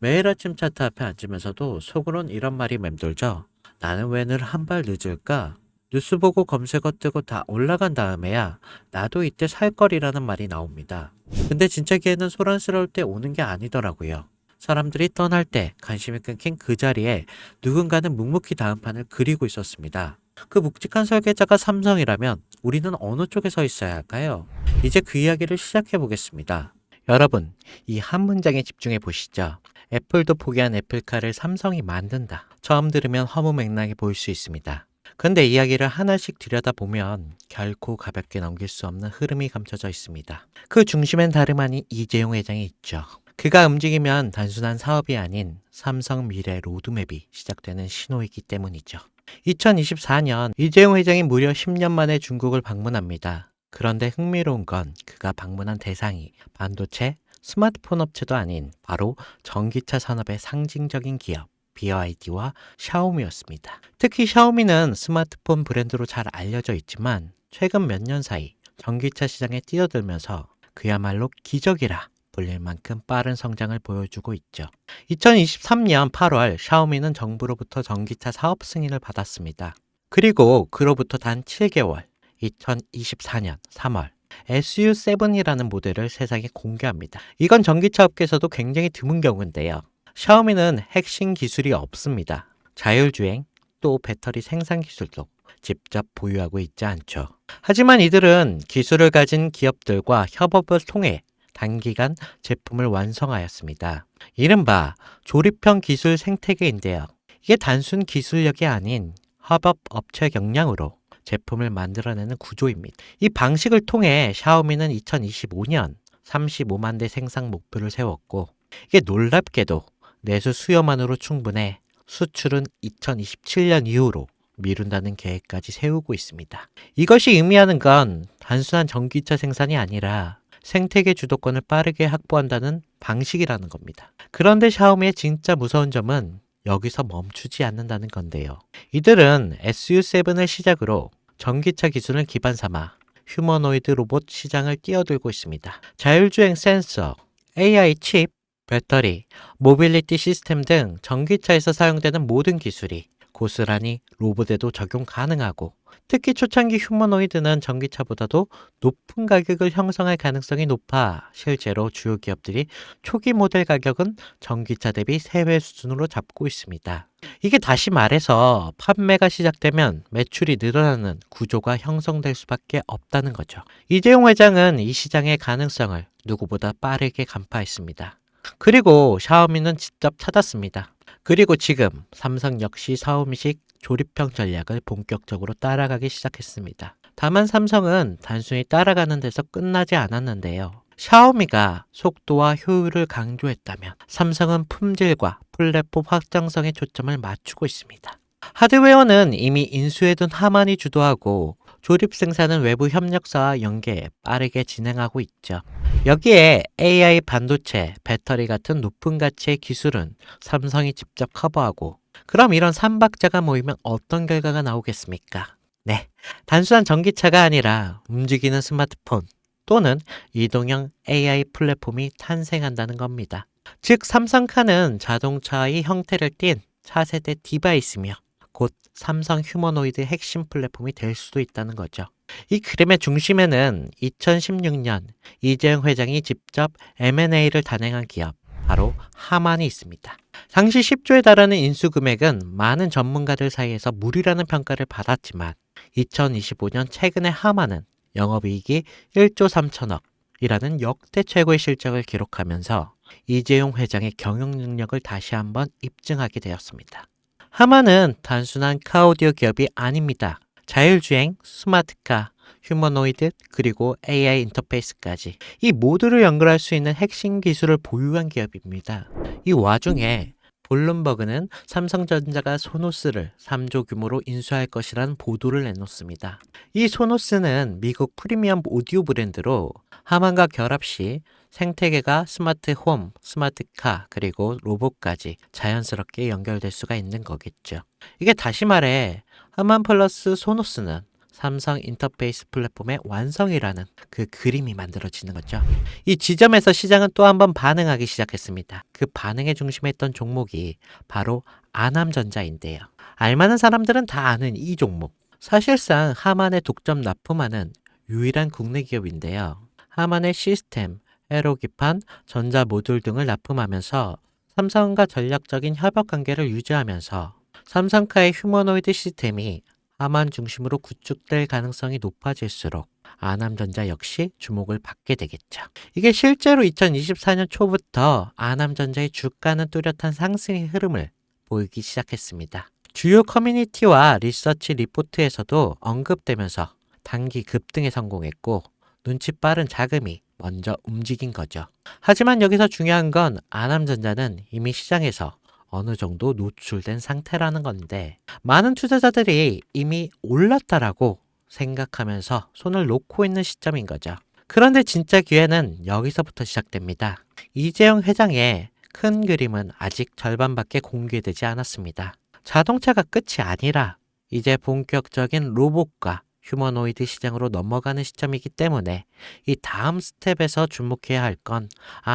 매일 아침 차트 앞에 앉으면서도 속으론 이런 말이 맴돌죠. 나는 왜 늘 한 발 늦을까? 뉴스 보고 검색어 뜨고 다 올라간 다음에야 나도 이때 살 거리라는 말이 나옵니다. 근데 진짜 기회는 소란스러울 때 오는 게 아니더라고요. 사람들이 떠날 때 관심이 끊긴 그 자리에 누군가는 묵묵히 다음 판을 그리고 있었습니다. 그 묵직한 설계자가 삼성이라면 우리는 어느 쪽에 서 있어야 할까요? 이제 그 이야기를 시작해 보겠습니다. 여러분, 이 한 문장에 집중해 보시죠. 애플도 포기한 애플카를 삼성이 만든다. 처음 들으면 허무맹랑해 보일 수 있습니다. 근데 이야기를 하나씩 들여다보면 결코 가볍게 넘길 수 없는 흐름이 감춰져 있습니다. 그 중심엔 다름 아닌 이재용 회장이 있죠. 그가 움직이면 단순한 사업이 아닌 삼성 미래 로드맵이 시작되는 신호이기 때문이죠. 2024년 이재용 회장이 무려 10년 만에 중국을 방문합니다. 그런데 흥미로운 건 그가 방문한 대상이 반도체, 스마트폰 업체도 아닌 바로 전기차 산업의 상징적인 기업 BYD와 샤오미였습니다. 특히 샤오미는 스마트폰 브랜드로 잘 알려져 있지만 최근 몇 년 사이 전기차 시장에 뛰어들면서 그야말로 기적이라 불릴 만큼 빠른 성장을 보여주고 있죠. 2023년 8월 샤오미는 정부로부터 전기차 사업 승인을 받았습니다. 그리고 그로부터 단 7개월, 2024년 3월 SU7이라는 모델을 세상에 공개합니다. 이건 전기차 업계에서도 굉장히 드문 경우인데요. 샤오미는 핵심 기술이 없습니다. 자율주행, 또 배터리 생산 기술도 직접 보유하고 있지 않죠. 하지만 이들은 기술을 가진 기업들과 협업을 통해 단기간 제품을 완성하였습니다. 이른바 조립형 기술 생태계인데요. 이게 단순 기술력이 아닌 협업 업체 역량으로 제품을 만들어내는 구조입니다. 이 방식을 통해 샤오미는 2025년 35만 대 생산 목표를 세웠고 이게 놀랍게도 내수 수요만으로 충분해 수출은 2027년 이후로 미룬다는 계획까지 세우고 있습니다. 이것이 의미하는 건 단순한 전기차 생산이 아니라 생태계 주도권을 빠르게 확보한다는 방식이라는 겁니다. 그런데 샤오미의 진짜 무서운 점은 여기서 멈추지 않는다는 건데요. 이들은 SU7을 시작으로 전기차 기술을 기반 삼아 휴머노이드 로봇 시장을 뛰어들고 있습니다. 자율주행 센서, AI 칩, 배터리, 모빌리티 시스템 등 전기차에서 사용되는 모든 기술이 고스란히 로봇에도 적용 가능하고 특히 초창기 휴머노이드는 전기차보다도 높은 가격을 형성할 가능성이 높아 실제로 주요 기업들이 초기 모델 가격은 전기차 대비 3배 수준으로 잡고 있습니다. 이게 다시 말해서 판매가 시작되면 매출이 늘어나는 구조가 형성될 수밖에 없다는 거죠. 이재용 회장은 이 시장의 가능성을 누구보다 빠르게 간파했습니다. 그리고 샤오미는 직접 찾았습니다. 그리고 지금 삼성 역시 샤오미식 조립형 전략을 본격적으로 따라가기 시작했습니다. 다만 삼성은 단순히 따라가는 데서 끝나지 않았는데요. 샤오미가 속도와 효율을 강조했다면 삼성은 품질과 플랫폼 확장성에 초점을 맞추고 있습니다. 하드웨어는 이미 인수해둔 하만이 주도하고 조립 생산은 외부 협력사와 연계 빠르게 진행하고 있죠. 여기에 AI 반도체, 배터리 같은 높은 가치의 기술은 삼성이 직접 커버하고 그럼 이런 삼박자가 모이면 어떤 결과가 나오겠습니까? 네, 단순한 전기차가 아니라 움직이는 스마트폰 또는 이동형 AI 플랫폼이 탄생한다는 겁니다. 즉 삼성카는 자동차의 형태를 띤 차세대 디바이스며 곧 삼성 휴머노이드 핵심 플랫폼이 될 수도 있다는 거죠. 이 그림의 중심에는 2016년 이재용 회장이 직접 M&A를 단행한 기업, 바로 하만이 있습니다. 당시 10조에 달하는 인수 금액은 많은 전문가들 사이에서 무리라는 평가를 받았지만 2025년 최근에 하만은 영업이익이 1조 3천억이라는 역대 최고의 실적을 기록하면서 이재용 회장의 경영 능력을 다시 한번 입증하게 되었습니다. 하만은 단순한 카오디오 기업이 아닙니다. 자율주행, 스마트카, 휴머노이드, 그리고 AI 인터페이스까지 이 모두를 연결할 수 있는 핵심 기술을 보유한 기업입니다. 이 와중에 블룸버그는 삼성전자가 소노스를 3조 규모로 인수할 것이라는 보도를 내놓습니다. 이 소노스는 미국 프리미엄 오디오 브랜드로 하만과 결합 시 생태계가 스마트 홈, 스마트카, 그리고 로봇까지 자연스럽게 연결될 수가 있는 거겠죠. 이게 다시 말해 하만 플러스 소노스는 삼성 인터페이스 플랫폼의 완성이라는 그 그림이 만들어지는 거죠. 이 지점에서 시장은 또 한 번 반응하기 시작했습니다. 그 반응의 중심에 있던 종목이 바로 아남전자인데요. 알만한 사람들은 다 아는 이 종목. 사실상 하만에 독점 납품하는 유일한 국내 기업인데요. 하만의 시스템, 에로기판, 전자 모듈 등을 납품하면서 삼성과 전략적인 협업 관계를 유지하면서 삼성카의 휴머노이드 시스템이 하만 중심으로 구축될 가능성이 높아질수록 아남전자 역시 주목을 받게 되겠죠. 이게 실제로 2024년 초부터 아남전자의 주가는 뚜렷한 상승의 흐름을 보이기 시작했습니다. 주요 커뮤니티와 리서치 리포트에서도 언급되면서 단기 급등에 성공했고 눈치 빠른 자금이 먼저 움직인 거죠. 하지만 여기서 중요한 건 아남전자는 이미 시장에서 어느 정도 노출된 상태라는 건데 많은 투자자들이 이미 올랐다라고 생각하면서 손을 놓고 있는 시점인 거죠. 그런데 진짜 기회는 여기서부터 시작됩니다. 이재용 회장의 큰 그림은 아직 절반밖에 공개되지 않았습니다. 자동차가 끝이 아니라 이제 본격적인 로봇과 휴머노이드 시장으로 넘어가는 시점이기 때문에 이 다음 스텝에서 주목해야 할 건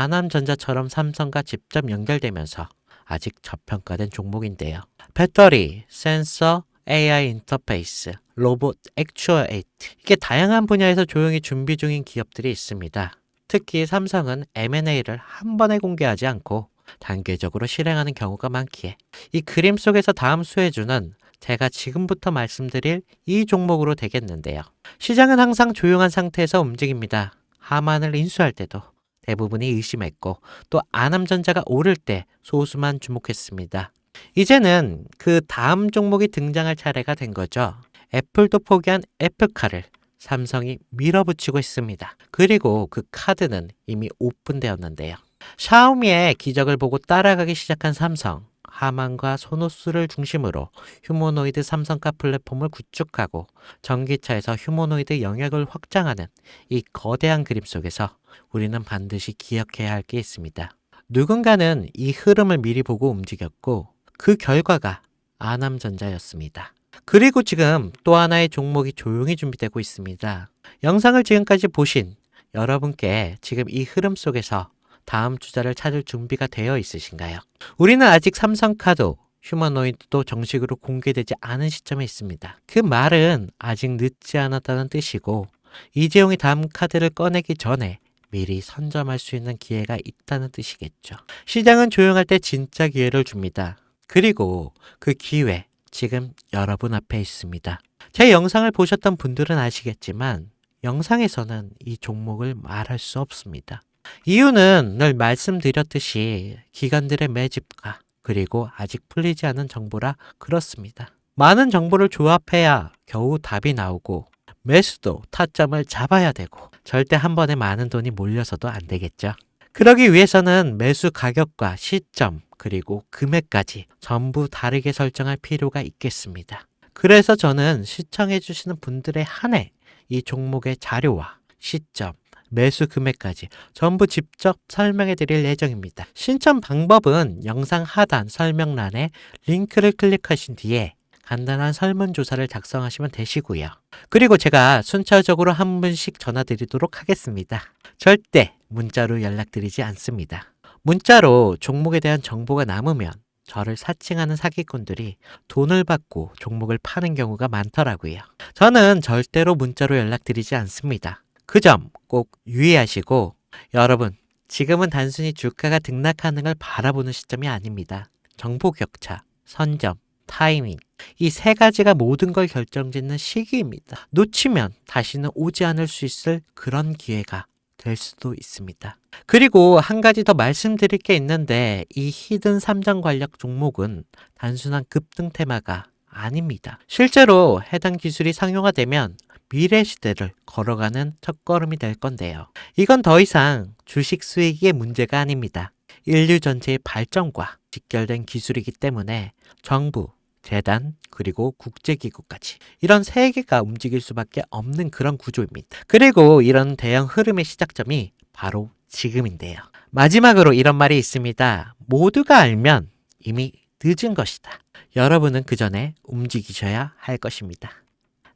아남전자처럼 삼성과 직접 연결되면서 아직 저평가된 종목인데요. 배터리, 센서, AI 인터페이스, 로봇, 액추어에이트 이게 다양한 분야에서 조용히 준비 중인 기업들이 있습니다. 특히 삼성은 M&A를 한 번에 공개하지 않고 단계적으로 실행하는 경우가 많기에 이 그림 속에서 다음 수혜주는 제가 지금부터 말씀드릴 이 종목으로 되겠는데요. 시장은 항상 조용한 상태에서 움직입니다. 하만을 인수할 때도 대부분이 의심했고 또 아남전자가 오를 때 소수만 주목했습니다. 이제는 그 다음 종목이 등장할 차례가 된 거죠. 애플도 포기한 애플카를 삼성이 밀어붙이고 있습니다. 그리고 그 카드는 이미 오픈되었는데요. 샤오미의 기적을 보고 따라가기 시작한 삼성, 하만과 소노스를 중심으로 휴머노이드 삼성카 플랫폼을 구축하고 전기차에서 휴머노이드 영역을 확장하는 이 거대한 그림 속에서 우리는 반드시 기억해야 할 게 있습니다. 누군가는 이 흐름을 미리 보고 움직였고 그 결과가 아남전자였습니다. 그리고 지금 또 하나의 종목이 조용히 준비되고 있습니다. 영상을 지금까지 보신 여러분께 지금 이 흐름 속에서 다음 투자를 찾을 준비가 되어 있으신가요? 우리는 아직 삼성카도 휴머노이드도 정식으로 공개되지 않은 시점에 있습니다. 그 말은 아직 늦지 않았다는 뜻이고 이재용이 다음 카드를 꺼내기 전에 미리 선점할 수 있는 기회가 있다는 뜻이겠죠. 시장은 조용할 때 진짜 기회를 줍니다. 그리고 그 기회 지금 여러분 앞에 있습니다. 제 영상을 보셨던 분들은 아시겠지만 영상에서는 이 종목을 말할 수 없습니다. 이유는 늘 말씀드렸듯이 기관들의 매집과 그리고 아직 풀리지 않은 정보라 그렇습니다. 많은 정보를 조합해야 겨우 답이 나오고 매수도 타점을 잡아야 되고 절대 한 번에 많은 돈이 몰려서도 안 되겠죠. 그러기 위해서는 매수 가격과 시점 그리고 금액까지 전부 다르게 설정할 필요가 있겠습니다. 그래서 저는 시청해 주시는 분들에 한해 이 종목의 자료와 시점 매수 금액까지 전부 직접 설명해 드릴 예정입니다. 신청 방법은 영상 하단 설명란에 링크를 클릭하신 뒤에 간단한 설문조사를 작성하시면 되시고요. 그리고 제가 순차적으로 한 분씩 전화 드리도록 하겠습니다. 절대 문자로 연락드리지 않습니다. 문자로 종목에 대한 정보가 남으면 저를 사칭하는 사기꾼들이 돈을 받고 종목을 파는 경우가 많더라고요. 저는 절대로 문자로 연락드리지 않습니다. 그 점 꼭 유의하시고 여러분 지금은 단순히 주가가 등락하는 걸 바라보는 시점이 아닙니다. 정보 격차, 선점, 타이밍 이 세 가지가 모든 걸 결정짓는 시기입니다. 놓치면 다시는 오지 않을 수 있을 그런 기회가 될 수도 있습니다. 그리고 한 가지 더 말씀드릴 게 있는데 이 히든 삼정 관련 종목은 단순한 급등 테마가 아닙니다. 실제로 해당 기술이 상용화되면 미래 시대를 걸어가는 첫걸음이 될 건데요. 이건 더 이상 주식 수익의 문제가 아닙니다. 인류 전체의 발전과 직결된 기술이기 때문에 정부, 재단, 그리고 국제기구까지 이런 세 개가 움직일 수밖에 없는 그런 구조입니다. 그리고 이런 대형 흐름의 시작점이 바로 지금인데요. 마지막으로 이런 말이 있습니다. 모두가 알면 이미 늦은 것이다. 여러분은 그 전에 움직이셔야 할 것입니다.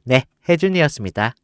네, 혜준이었습니다.